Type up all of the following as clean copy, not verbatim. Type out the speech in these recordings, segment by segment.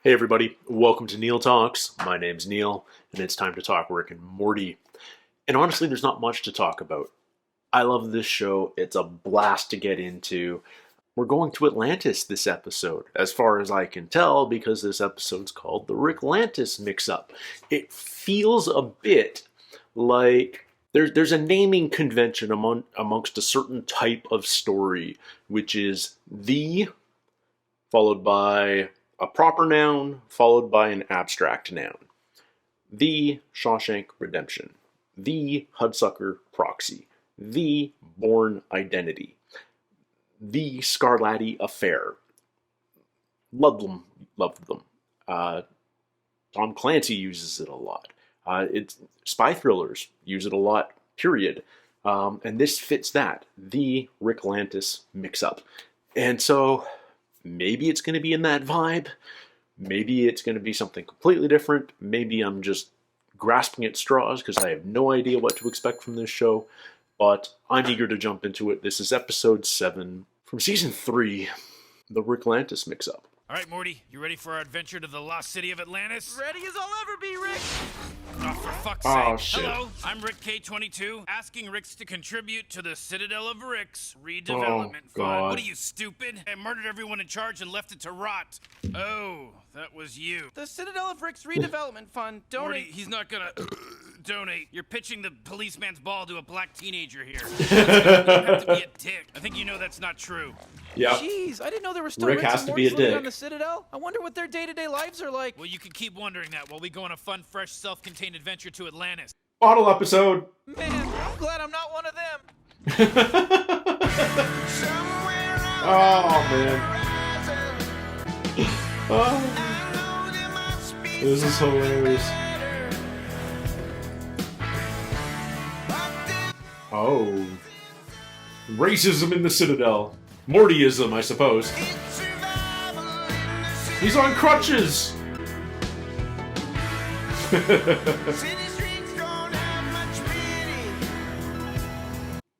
Hey everybody, welcome to Neil Talks. My name's Neil, and it's time to talk Rick and Morty. And honestly, there's not much to talk about. I love this show. It's a blast to get into. We're going to Atlantis this episode, as far as I can tell, because this episode's called the Ricklantis Mixup. It feels a bit like there's a naming convention amongst a certain type of story, which is the, followed by a proper noun, followed by an abstract noun. The Shawshank Redemption. The Hudsucker Proxy. The Bourne Identity. The Scarlatti Affair. Loved them. Tom Clancy uses it a lot. Spy thrillers use it a lot, period. And this fits that. The Ricklantis Mixup. And so maybe it's going to be in that vibe. Maybe it's going to be something completely different. Maybe I'm just grasping at straws because I have no idea what to expect from this show. But I'm eager to jump into it. This is episode 7 from season 3, the Ricklantis Mix-Up. All right, Morty, you ready for our adventure to the lost city of Atlantis? Ready as I'll ever be, Rick! Oh, for fuck's sake. Oh, shit. Hello, I'm Rick K22, asking Ricks to contribute to the Citadel of Ricks redevelopment fund. God. What are you, stupid? I murdered everyone in charge and left it to rot. Oh, that was you. The Citadel of Rick's redevelopment fund. Morty, Donate. he's not gonna donate. You're pitching the policeman's ball to a black teenager here. You have to be a dick. I think you know that's not true. Yeah. Jeez, I didn't know there were still Rick Ricks has and to be a Mortys living dick. on the Citadel. I wonder what their day-to-day lives are like. Well, you can keep wondering that while we go on a fun, fresh, self-contained adventure to Atlantis. Bottle episode. Man, I'm glad I'm not one of them. Oh, man. Oh. This is hilarious. Oh. Racism in the Citadel. Mortyism, I suppose. He's on crutches!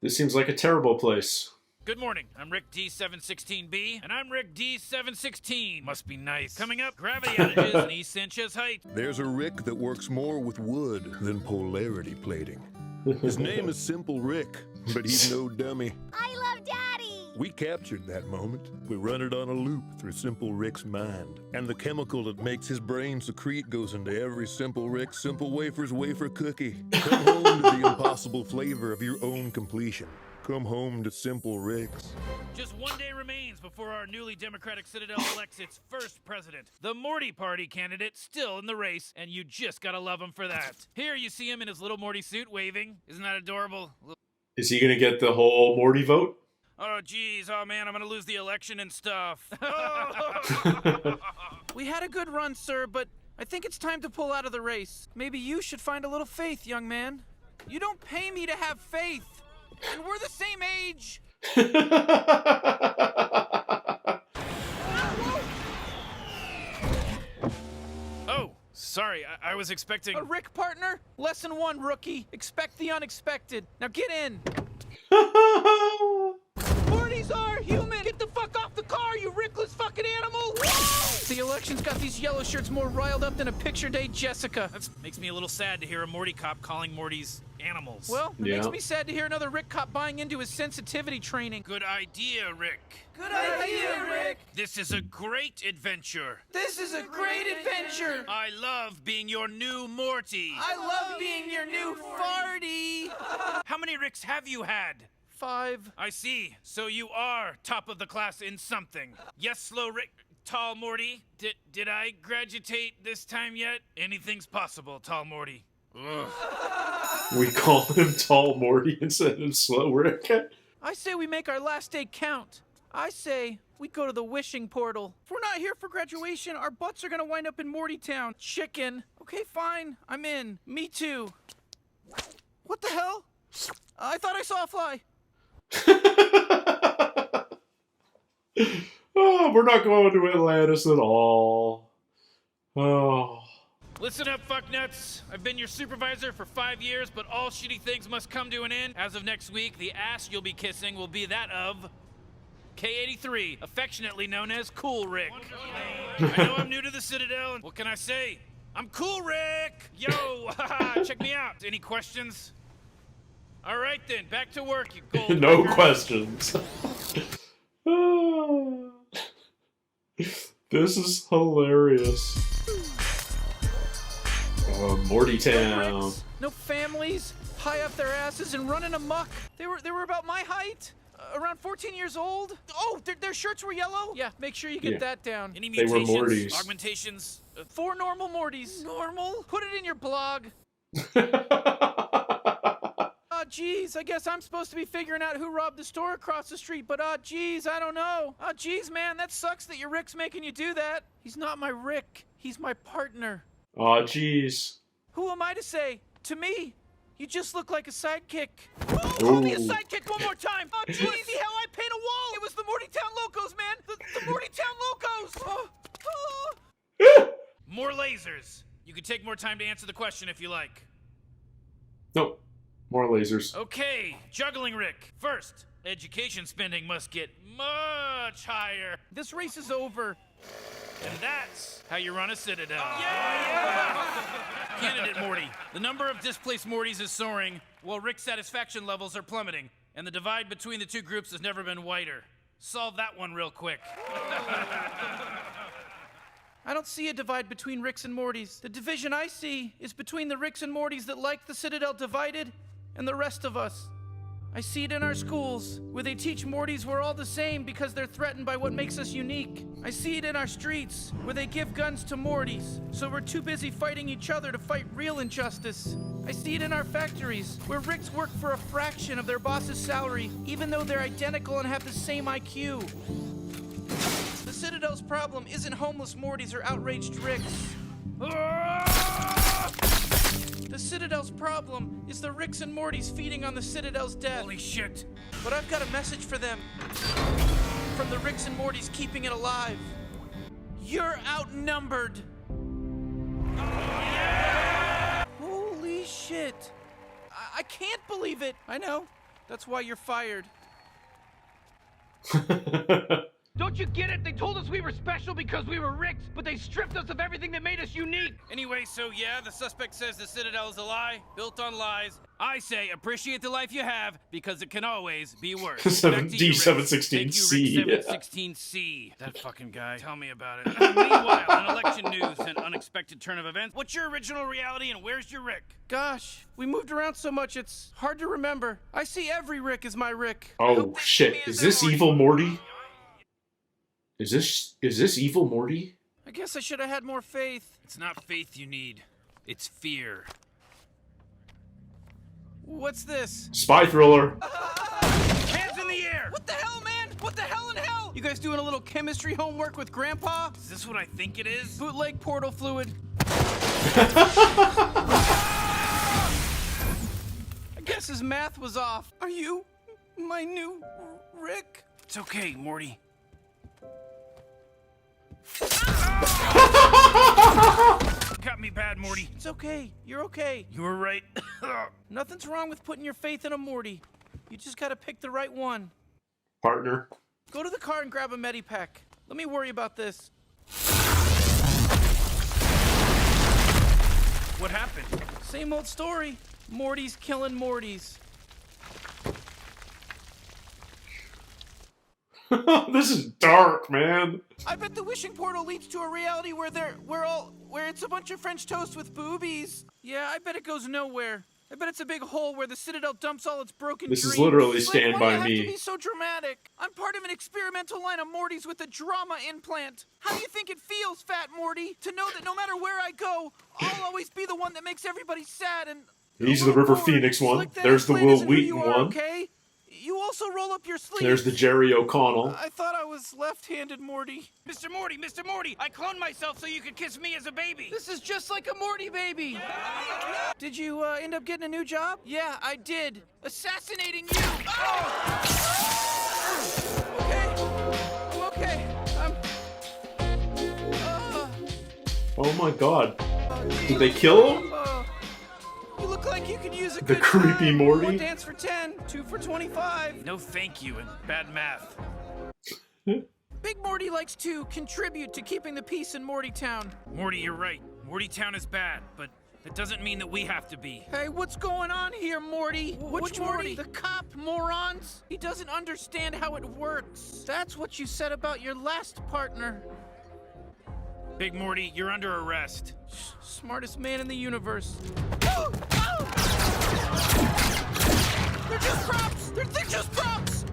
This seems like a terrible place. Good morning, I'm Rick D716B, and I'm Rick D716. Must be nice. Coming up, gravity outages in East Sanchez Heights. There's a Rick that works more with wood than polarity plating. His name is Simple Rick, but he's no dummy. I love Daddy! We captured that moment. We run it on a loop through Simple Rick's mind. And the chemical that makes his brain secrete goes into every Simple Rick Simple Wafers wafer cookie. Come home to the impossible flavor of your own completion. Come home to Simple Rick's. Just one day remains before our newly Democratic Citadel elects its first president. The Morty Party candidate still in the race, and you just gotta love him for that. Here you see him in his little Morty suit waving. Isn't that adorable? Is he gonna get the whole Morty vote? Oh, geez. Oh, man, I'm gonna lose the election and stuff. We had a good run, sir, but I think it's time to pull out of the race. Maybe you should find a little faith, young man. You don't pay me to have faith. And we're the same age. Oh, sorry. I was expecting... A Rick partner? Lesson 1, rookie. Expect the unexpected. Now get in. Mortys are human. Get the fuck off the car, you rickless fucking animal. The election's got these yellow shirts more riled up than a picture day Jessica. That makes me a little sad to hear a Morty cop calling Mortys animals. Well, it Yeah. makes me sad to hear another Rick cop buying into his sensitivity training. Good idea, Rick. Good idea, Rick. This is a great adventure. This is a great adventure. I love being your new Morty. I love being your new farty. How many Ricks have you had? 5. I see. So you are top of the class in something. Yes, slow Rick. Tall Morty. Did I graduate this time yet? Anything's possible, Tall Morty. Ugh. We call him Tall Morty instead of Slow Rick. I say we make our last day count. I say we go to the wishing portal. If we're not here for graduation, our butts are gonna wind up in Morty Town. Chicken. Okay, fine. I'm in. Me too. What the hell? I thought I saw a fly. Oh, we're not going to Atlantis at all. Oh. Listen up, fucknuts. I've been your supervisor for 5 years, but all shitty things must come to an end. As of next week, the ass you'll be kissing will be that of K83, affectionately known as Cool Rick. I know I'm new to the Citadel, and what can I say? I'm Cool Rick! Yo, haha, check me out. Any questions? All right then, back to work, you gold No digger. questions. This is hilarious. Morty No Town. Ricks, no families, high up their asses and running amok. They were about my height, around 14 years old. Oh, their shirts were yellow? Yeah, make sure you get Yeah. that down. Any They were mutations, Mortys. augmentations? 4 normal Mortys. Normal? Put it in your blog. Oh, geez, I guess I'm supposed to be figuring out who robbed the store across the street, but geez, I don't know. Oh, geez, man, that sucks that your Rick's making you do that. He's not my Rick. He's my partner. Aw, jeez. Who am I to say? To me, you just look like a sidekick. Oh, call me a Ooh. sidekick one more time. Oh, geez, see how I paint a wall? It was the Mortytown Locos, man. The Mortytown Locos. More lasers. You can take more time to answer the question if you like. Nope. More lasers. Okay, juggling Rick. First, education spending must get much higher. This race is over. And that's how you run a Citadel. Candidate Morty. The number of displaced Mortys is soaring, while Rick's satisfaction levels are plummeting, and the divide between the two groups has never been wider. Solve that one real quick. I don't see a divide between Ricks and Mortys. The division I see is between the Ricks and Mortys that like the Citadel divided and the rest of us. I see it in our schools, where they teach Mortys we're all the same because they're threatened by what makes us unique. I see it in our streets, where they give guns to Mortys, so we're too busy fighting each other to fight real injustice. I see it in our factories, where Ricks work for a fraction of their boss's salary, even though they're identical and have the same IQ. The Citadel's problem isn't homeless Mortys or outraged Ricks. The Citadel's problem is the Ricks and Mortys feeding on the Citadel's death. Holy shit. But I've got a message for them. From the Ricks and Mortys keeping it alive. You're outnumbered. Holy shit. I can't believe it. I know. That's why you're fired. Don't you get it? They told us we were special because we were Ricks, but they stripped us of everything that made us unique. Anyway, so yeah, the suspect says the Citadel is a lie, built on lies. I say appreciate the life you have, because it can always be worse. Back to you, Rick. D716C. Thank you, Rick 716C. That fucking guy. Tell me about it. Meanwhile, in election news and unexpected turn of events, what's your original reality and where's your Rick? Gosh, we moved around so much it's hard to remember. I see every Rick as my Rick. Oh shit, is this evil Morty? Is this evil Morty? I guess I should have had more faith. It's not faith you need. It's fear. What's this? Spy thriller. Hands in the air! What the hell, man? What the hell in hell? You guys doing a little chemistry homework with Grandpa? Is this what I think it is? Bootleg portal fluid. I guess his math was off. Are you my new Rick? It's okay, Morty. Got me bad, Morty. It's okay. You're okay. You were right. Nothing's wrong with putting your faith in a Morty. You just gotta pick the right one. Partner. Go to the car and grab a Medipack. Let me worry about this. What happened? Same old story. Morty's killing Mortys. This is dark, man. I bet the wishing portal leads to a reality where where it's a bunch of French toast with boobies. Yeah, I bet it goes nowhere. I bet it's a big hole where the Citadel dumps all its broken This dreams. is literally Like, Stand why By do you have Me. to be so dramatic? I'm part of an experimental line of Mortys with a drama implant. How do you think it feels, Fat Morty, to know that no matter where I go, I'll always be the one that makes everybody sad and He's the River Phoenix one. Like that There's the implant Will isn't who you Wheaton are, one. Okay? You also roll up your sleeves. There's the Jerry O'Connell. I thought I was left-handed, Morty. Mr. Morty, Mr. Morty, I cloned myself so you could kiss me as a baby. This is just like a Morty baby. Did you end up getting a new job? Yeah, I did. Assassinating you. Oh! Okay. I'm okay. Oh my god. Did they kill him? You look like you could use a The good creepy time. Morty? One dance for 10, 2 for 25. No thank you and bad math. Big Morty likes to contribute to keeping the peace in Mortytown. Morty, you're right. Mortytown is bad, but that doesn't mean that we have to be. Hey, what's going on here, Morty? Which Morty? The cop, morons? He doesn't understand how it works. That's what you said about your last partner. Big Morty, you're under arrest. Smartest man in the universe. Oh! Oh! They're just props! They're just props!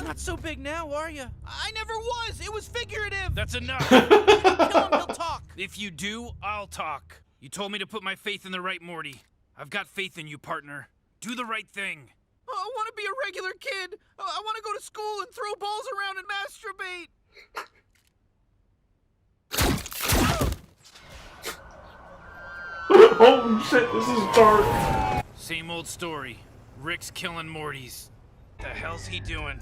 Not so big now, are you? I never was! It was figurative! That's enough! Kill him, he'll talk! If you do, I'll talk. You told me to put my faith in the right Morty. I've got faith in you, partner. Do the right thing. Oh, I want to be a regular kid! I want to go to school and throw balls around and masturbate! Holy shit, this is dark. Same old story. Rick's killing Mortys. The hell's he doing?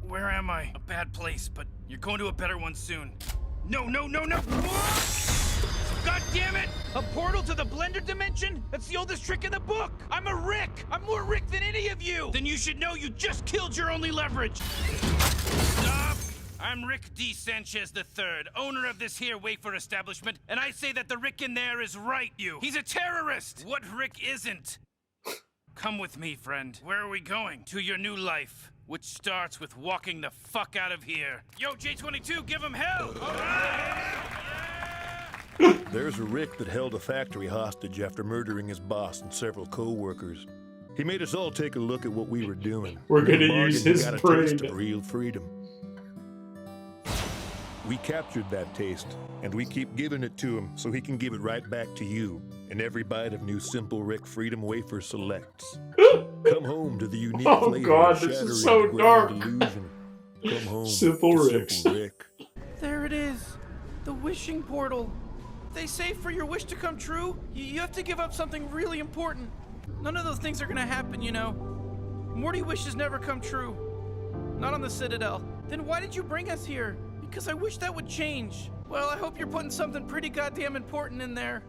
Where am I? A bad place, but you're going to a better one soon. No! God damn it! A portal to the Blender dimension? That's the oldest trick in the book! I'm a Rick! I'm more Rick than any of you! Then you should know you just killed your only leverage! Stop! I'm Rick D. Sanchez III, owner of this here wafer establishment, and I say that the Rick in there is right, you. He's a terrorist! What Rick isn't? Come with me, friend. Where are we going? To your new life, which starts with walking the fuck out of here. Yo, J22, give him hell! All right! There's a Rick that held a factory hostage after murdering his boss and several co-workers. He made us all take a look at what we were doing. We're In gonna the bargain, use we his got a brain. taste of real freedom. We captured that taste, and we keep giving it to him so he can give it right back to you in every bite of new Simple Rick Freedom Wafer Selects. Come home to the unique Oh flavor God, of this is shattering so grand dark. illusion. Come home Simple to Ricks. Simple Rick. There it is. The wishing portal. They say for your wish to come true, you have to give up something really important. None of those things are gonna happen, you know. Morty wishes never come true. Not on the Citadel. Then why did you bring us here? Because I wish that would change. Well, I hope you're putting something pretty goddamn important in there.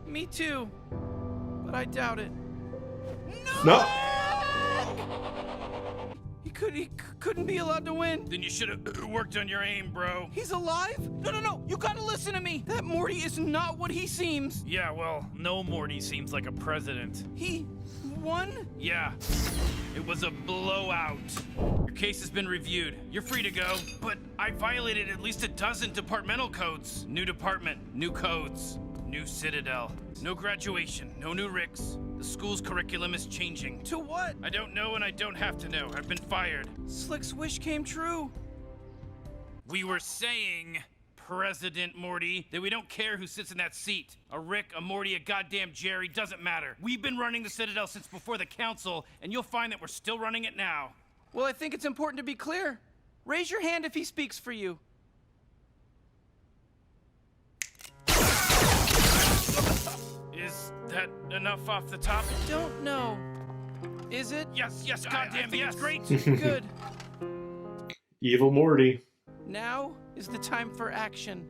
Me too. But I doubt it. No. He couldn't be allowed to win. Then you should have worked on your aim, bro. He's alive? No. You gotta listen to me. That Morty is not what he seems. Yeah, well, no Morty seems like a president. He won? Yeah, it was a blowout. Your case has been reviewed. You're free to go, but I violated at least a dozen departmental codes. New department, new codes, new Citadel. No graduation, no new Ricks. The school's curriculum is changing. To what? I don't know and I don't have to know. I've been fired. Slick's wish came true. We were saying, President Morty, that we don't care who sits in that seat. A Rick, a Morty, a goddamn Jerry, doesn't matter. We've been running the Citadel since before the council, and you'll find that we're still running it now. Well, I think it's important to be clear. Raise your hand if he speaks for you. Is that enough off the top? Don't know. Is it? Yes, goddamn, yes. Great. Good. Evil Morty. Now is the time for action.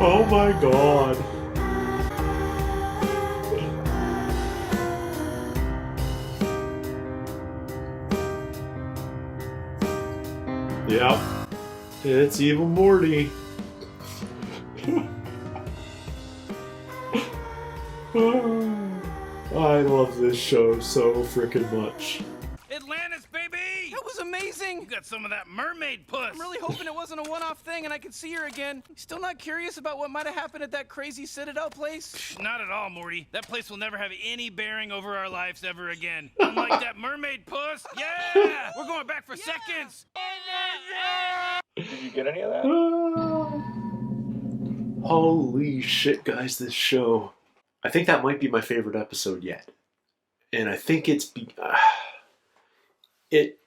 Oh my God. Yep. It's Evil Morty. I love this show so freaking much. Atlantis, baby! That was amazing. You got some of that mermaid puss. I'm really hoping it wasn't a one-off thing and I could see her again. Still not curious about what might have happened at that crazy Citadel place? Not at all, Morty. That place will never have any bearing over our lives ever again. Unlike that mermaid puss. Yeah! We're going back for seconds. Did you get any of that? Holy shit, guys, this show. I think that might be my favorite episode yet. And I think it's... it,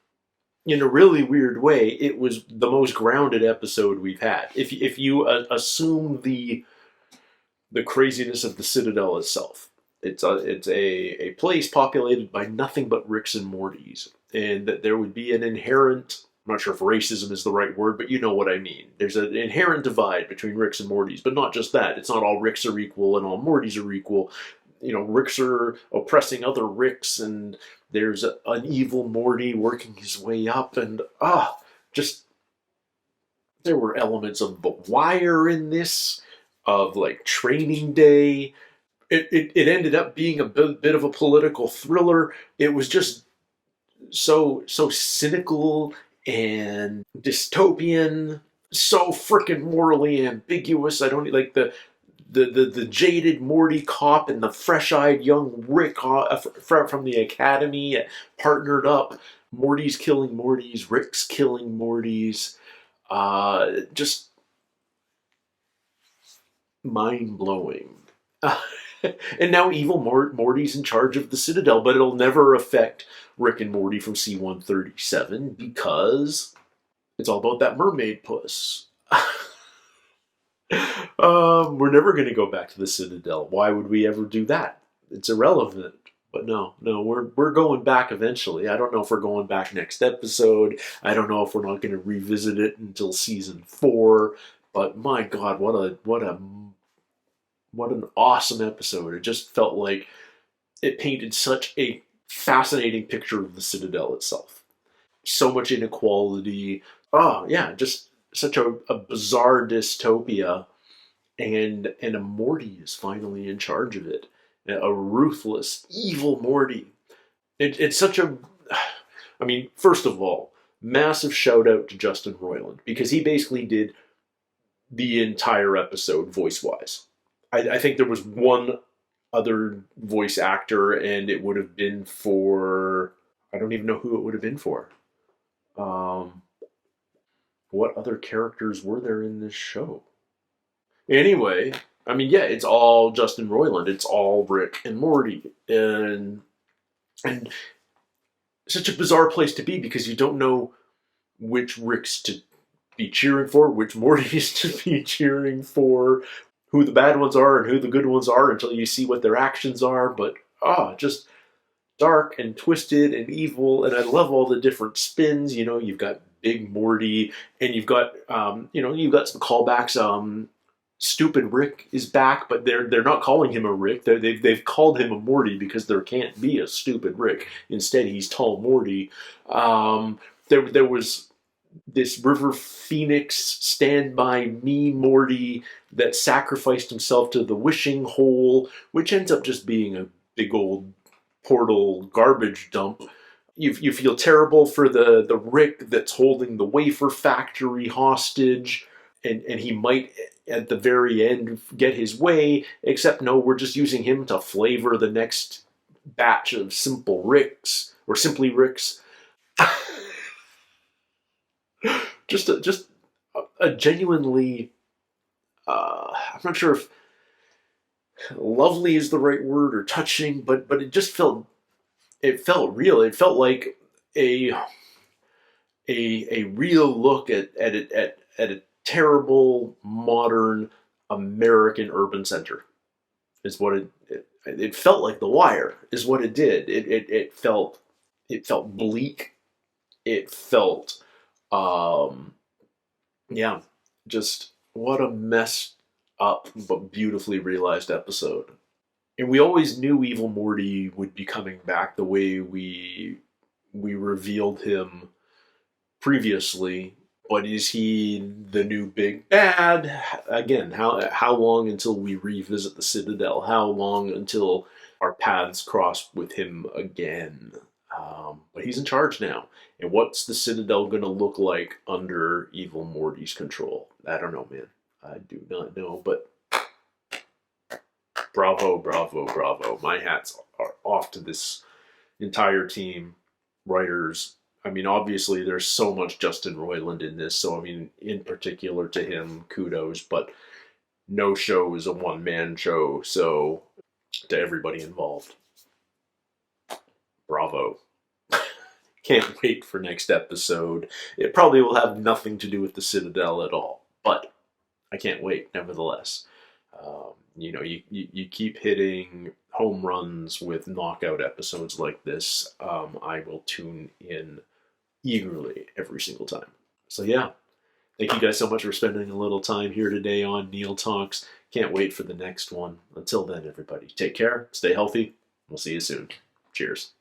in a really weird way, it was the most grounded episode we've had. If you assume the craziness of the Citadel itself. It's a place populated by nothing but Ricks and Mortys. And that there would be an inherent... I'm not sure if racism is the right word, but you know what I mean. There's an inherent divide between Ricks and Mortys, but not just that. It's not all Ricks are equal and all Mortys are equal. Ricks are oppressing other Ricks, and there's an evil Morty working his way up, and just there were elements of The Wire in this, of like Training Day. It ended up being a bit of a political thriller. It was just so cynical and dystopian, so freaking morally ambiguous. I don't like the jaded Morty cop and the fresh-eyed young Rick from the academy partnered up. Morty's killing Mortys, Rick's killing Mortys. Just mind-blowing. And now evil Morty's in charge of the Citadel, but it'll never affect Rick and Morty from C-137 because it's all about that mermaid puss. We're never going to go back to the Citadel. Why would we ever do that? It's irrelevant. But no, we're going back eventually. I don't know if we're going back next episode. I don't know if we're not going to revisit it until season 4. But my God, what an awesome episode. It just felt like it painted such a fascinating picture of the Citadel itself. So much inequality. Just such a bizarre dystopia. And a Morty is finally in charge of it. A ruthless, evil Morty. It's such a... I mean, first of all, massive shout out to Justin Roiland, because he basically did the entire episode voice-wise. I think there was one other voice actor, and it would have been for... I don't even know who it would have been for. What other characters were there in this show? Anyway, I mean, yeah, it's all Justin Roiland. It's all Rick and Morty. And such a bizarre place to be, because you don't know which Ricks to be cheering for, which Mortys to be cheering for, who the bad ones are and who the good ones are until you see what their actions are. But, just dark and twisted and evil. And I love all the different spins. You've got Big Morty, and you've got, you've got some callbacks. Stupid Rick is back, but they're not calling him a Rick. They've called him a Morty because there can't be a stupid Rick. Instead, he's Tall Morty. There was this River Phoenix Stand By Me Morty that sacrificed himself to the wishing hole, which ends up just being a big old portal garbage dump. You feel terrible for the Rick that's holding the wafer factory hostage, and he might at the very end get his way, except no, we're just using him to flavor the next batch of Simple Ricks, or Simply Ricks. just a genuinely, I'm not sure if lovely is the right word, or touching, but it just felt real. It felt like a real look at a terrible modern American urban center is what it felt like. The Wire is what it did. It felt bleak. It felt just what a messed up but beautifully realized episode. And we always knew Evil Morty would be coming back the way we revealed him previously. But is he the new big bad? Again, how long until we revisit the Citadel? How long until our paths cross with him again? But he's in charge now. And what's the Citadel going to look like under Evil Morty's control? I don't know, man. I do not know, but bravo, bravo, bravo. My hats are off to this entire team, writers. I mean, obviously, there's so much Justin Roiland in this, so I mean, in particular to him, kudos, but no show is a one-man show, so to everybody involved, bravo. Can't wait for next episode. It probably will have nothing to do with the Citadel at all, but I can't wait, nevertheless. You keep hitting home runs with knockout episodes like this. I will tune in eagerly every single time. So yeah, Thank you guys so much for spending a little time here today on Neil Talks. Can't wait for the next one. Until then, everybody, take care, stay healthy. We'll see you soon. Cheers.